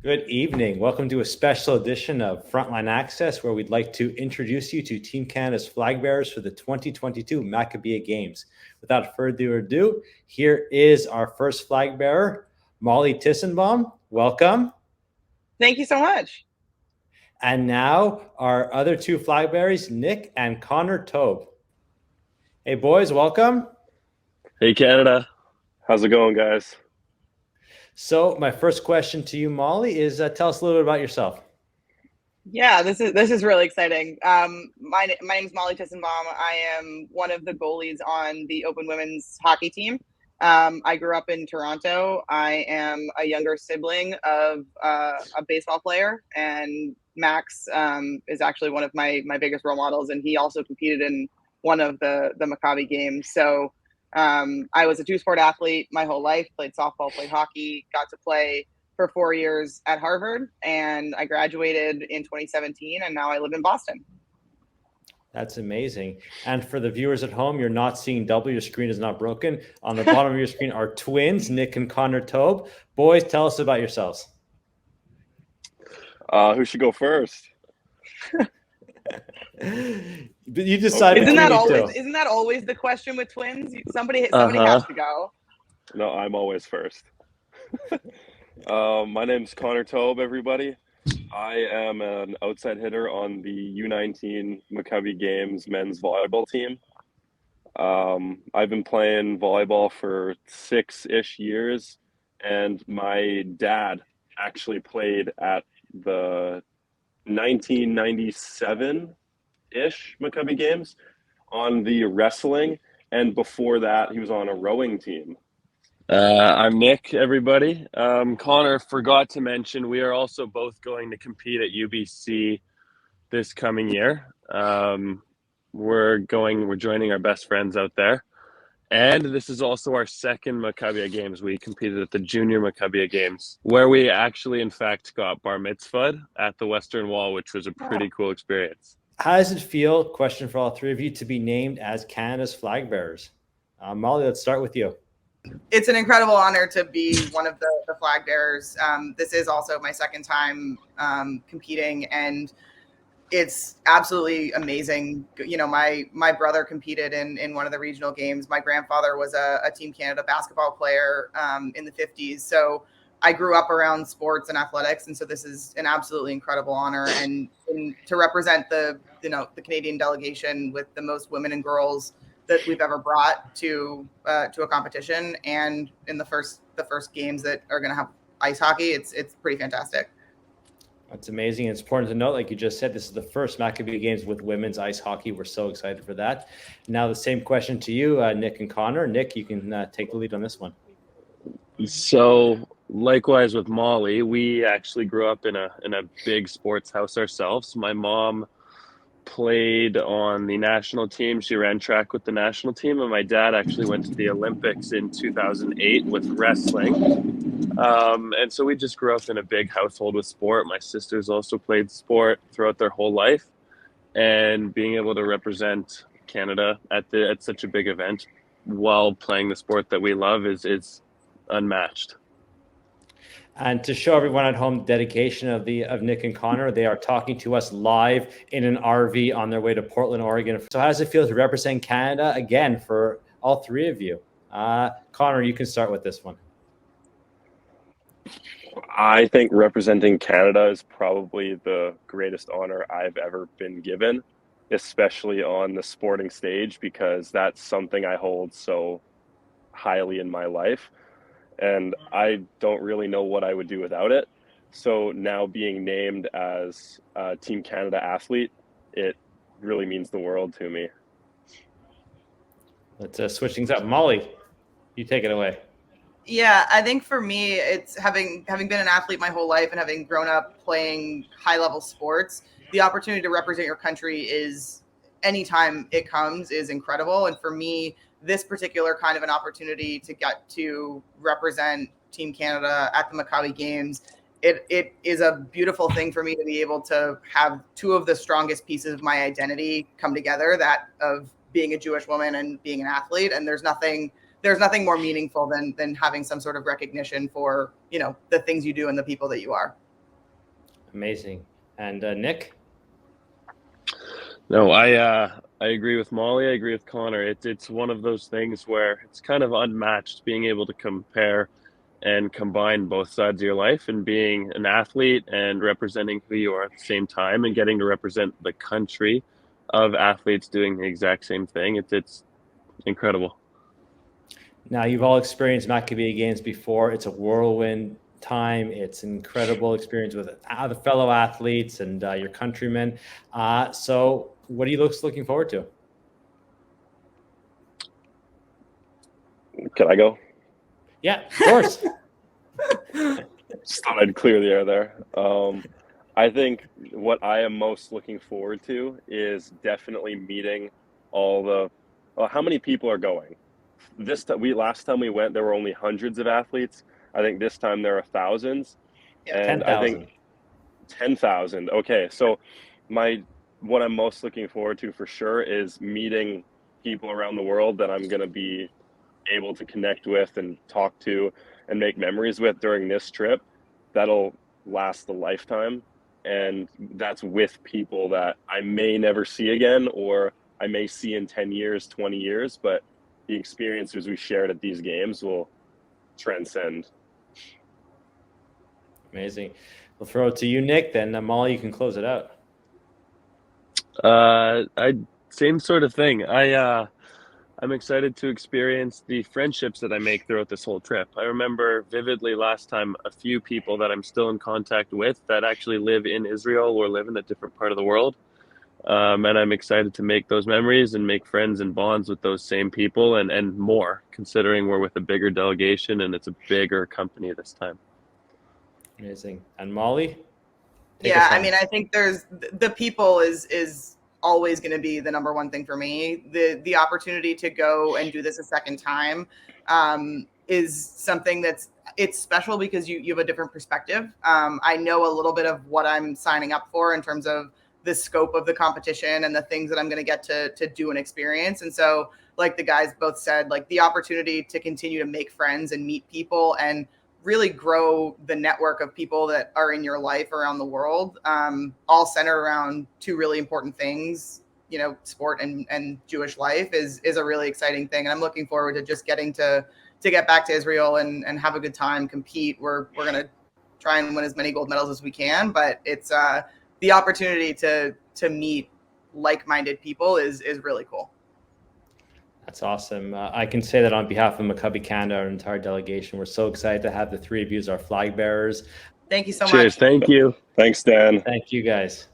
Good evening. Welcome to a special edition of Frontline Access, where we'd like to introduce you to Team Canada's flag bearers for the 2022 Maccabiah Games. Without further ado, here is our first flag bearer, Molly Tissenbaum. Welcome. Thank you so much. And now our other two flag bearers, Nick and Connor Tobe. Hey, boys, welcome. Hey, Canada. How's it going, guys? So my first question to you, Molly, is tell us a little bit about yourself. Yeah, this is really exciting. My name is Molly Tissenbaum. I am one of the goalies on the Open Women's Hockey team. I grew up in Toronto. I am a younger sibling of a baseball player, and Max is actually one of my biggest role models, and he also competed in one of the Maccabi games. So I was a two-sport athlete my whole life, played softball, played hockey, got to play for 4 years at Harvard, and I graduated in 2017, and now I live in Boston. That's amazing. And for the viewers at home, you're not seeing double. Your screen is not broken. On the bottom of your screen are twins, Nick and Connor Tobe. Boys, tell us about yourselves. Who should go first? But you decide. Isn't that always the question with twins? Somebody has to go. No, I'm always first. My name's Connor Tobe, everybody. I am an outside hitter on the U19 Maccabi Games men's volleyball team. I've been playing volleyball for 6-ish years, and my dad actually played at the 1997-ish Maccabi Games on the wrestling, and before that, he was on a rowing team. I'm Nick, everybody. Connor forgot to mention we are also both going to compete at UBC this coming year. We're joining our best friends out there. And this is also our second Maccabiah Games. We competed at the Junior Maccabiah Games, where we actually, in fact, got bar mitzvahed at the Western Wall, which was a pretty cool experience. How does it feel, question for all three of you, to be named as Canada's flag bearers? Molly, let's start with you. It's an incredible honor to be one of the flag bearers. This is also my second time competing, and it's absolutely amazing. You know, my brother competed in one of the regional games. My grandfather was a Team Canada basketball player in the 50s. So I grew up around sports and athletics, and so this is an absolutely incredible honor. And to represent the Canadian delegation with the most women and girls that we've ever brought to a competition, and in the first games that are going to have ice hockey, it's pretty fantastic. That's amazing. It's important to note, like you just said, this is the first Maccabi Games with women's ice hockey. We're so excited for that. Now, the same question to you, Nick and Connor. Nick, you can take the lead on this one. So, likewise with Molly, we actually grew up in a big sports house ourselves. My mom played on the national team. She ran track with the national team, and my dad actually went to the Olympics in 2008 with wrestling. And so we just grew up in a big household with sport. My sisters also played sport throughout their whole life, and being able to represent Canada at such a big event while playing the sport that we love is unmatched. And to show everyone at home the dedication of Nick and Connor, they are talking to us live in an RV on their way to Portland, Oregon. So how does it feel to represent Canada again for all three of you? Connor, you can start with this one. I think representing Canada is probably the greatest honor I've ever been given, especially on the sporting stage, because that's something I hold so highly in my life. And I don't really know what I would do without it. So now being named as a Team Canada athlete, it really means the world to me. Let's switch things up. Molly, you take it away. Yeah, I think for me, it's having been an athlete my whole life and having grown up playing high-level sports, the opportunity to represent your country is, anytime it comes, is incredible. And for me, this particular kind of an opportunity to get to represent Team Canada at the Maccabi Games, it is a beautiful thing for me to be able to have two of the strongest pieces of my identity come together, that of being a Jewish woman and being an athlete. And there's nothing more meaningful than having some sort of recognition for, the things you do and the people that you are. Amazing. And Nick? No, I agree with Molly. I agree with Connor. It's one of those things where it's kind of unmatched being able to compare and combine both sides of your life, and being an athlete and representing who you are at the same time, and getting to represent the country of athletes doing the exact same thing. It's incredible. Now, you've all experienced Maccabi games before. It's a whirlwind time. It's an incredible experience with the fellow athletes and your countrymen. So what are you looking forward to? Can I go? Yeah, of course. Just thought I'd clear the air there. I think what I am most looking forward to is definitely meeting all the. How many people are going? Last time we went, there were only hundreds of athletes. I think this time there are thousands, Yeah. and I think 10,000. Okay, so what I'm most looking forward to for sure is meeting people around the world that I'm going to be able to connect with and talk to and make memories with during this trip. That'll last a lifetime, and that's with people that I may never see again, or I may see in 10 years, 20 years, but the experiences we shared at these games will transcend. Amazing. We'll throw it to you, Nick. Then Molly, you can close it out. I Same sort of thing. I'm excited to experience the friendships that I make throughout this whole trip. I remember vividly last time a few people that I'm still in contact with that actually live in Israel or live in a different part of the world. And I'm excited to make those memories and make friends and bonds with those same people, and more, considering we're with a bigger delegation and it's a bigger company this time. Amazing. And Molly? Yeah, I mean, I think there's the people is always going to be the number one thing for me. The opportunity to go and do this a second time is something it's special because you have a different perspective. I know a little bit of what I'm signing up for in terms of the scope of the competition and the things that I'm going to get to do and experience. And so, like the guys both said, like the opportunity to continue to make friends and meet people and really grow the network of people that are in your life around the world, all centered around two really important things, sport and Jewish life is a really exciting thing. And I'm looking forward to just getting to get back to Israel and have a good time, compete. We're going to try and win as many gold medals as we can, but it's the opportunity to meet like-minded people is really cool. That's awesome. I can say that on behalf of Maccabi Canada, our entire delegation, we're so excited to have the three of you as our flag bearers. Thank you so much. Cheers. Thank you. Thanks, Dan. Thank you, guys.